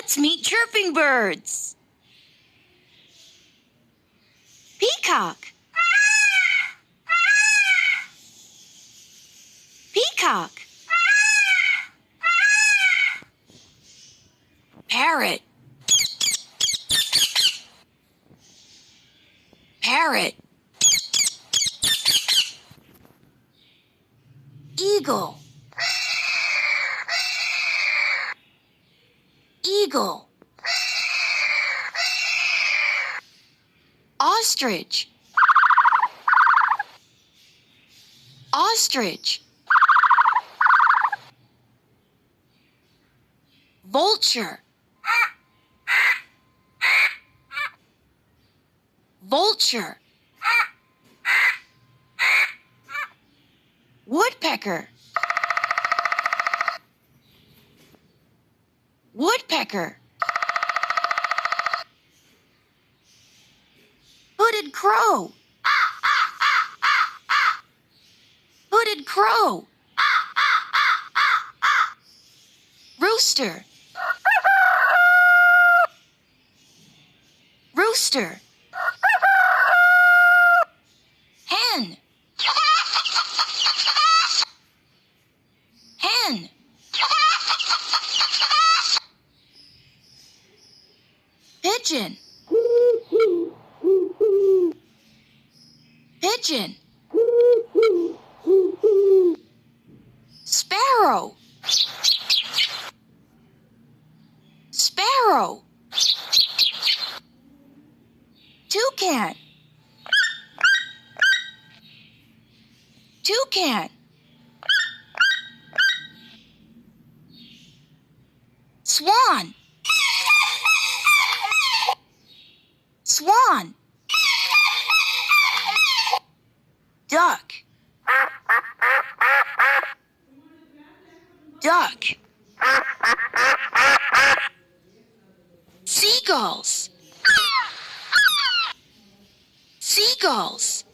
Let's meet chirping birds. Peacock. Peacock. Parrot. Parrot. Eagle. Eagle. Ostrich. Ostrich. Vulture. Vulture. Woodpecker. Woodpecker. Hooded crow. Hooded crow. Rooster. Rooster. Hen. Hen. Pigeon. Pigeon. Sparrow. Sparrow. Toucan. Toucan. Swan. Swan. Duck. Duck. Seagulls. Seagulls.